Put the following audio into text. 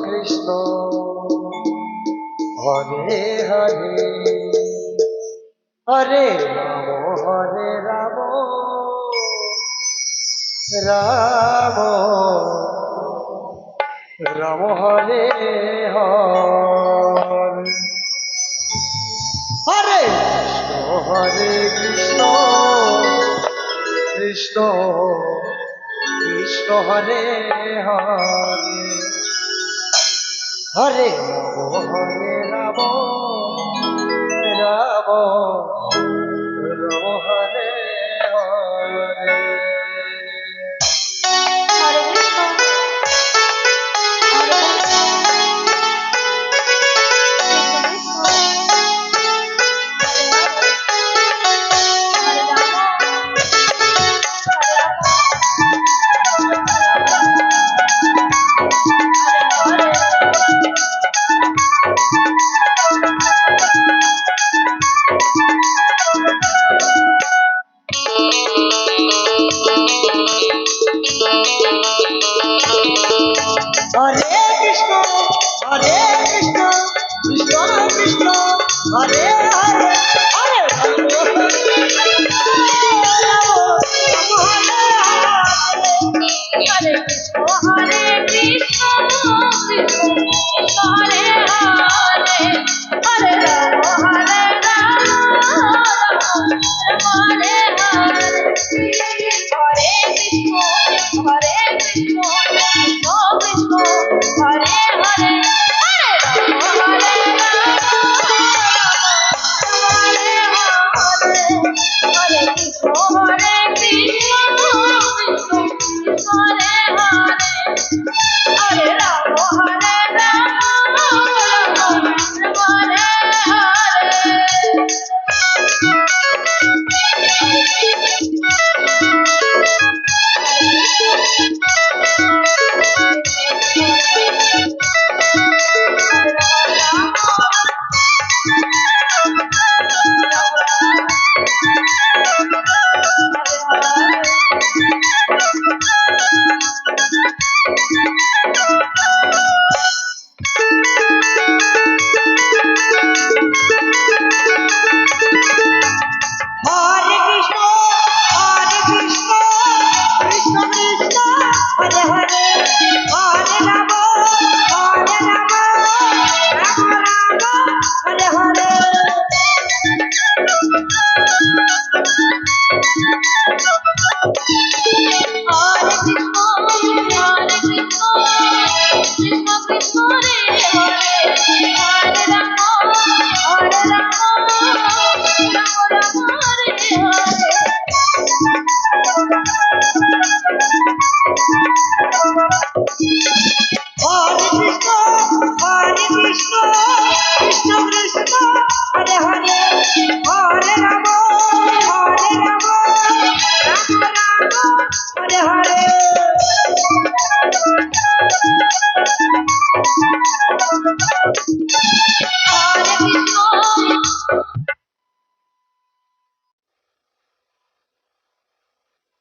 Krishna Hare Hare Hare Ram Ram Ram Hare Hare Hare Krishna Krishna Krishna Hare Hare Hare Ram Ram Ram Hare Hare Hare Krishna Krishna Krishna Hare Hare Hare Hare Krishna Krishna Krishna Hare Hare Hare Ram Hare Krishna Krishna Krishna Hare Hare Hare Krishna Krishna Krishna Hare Hare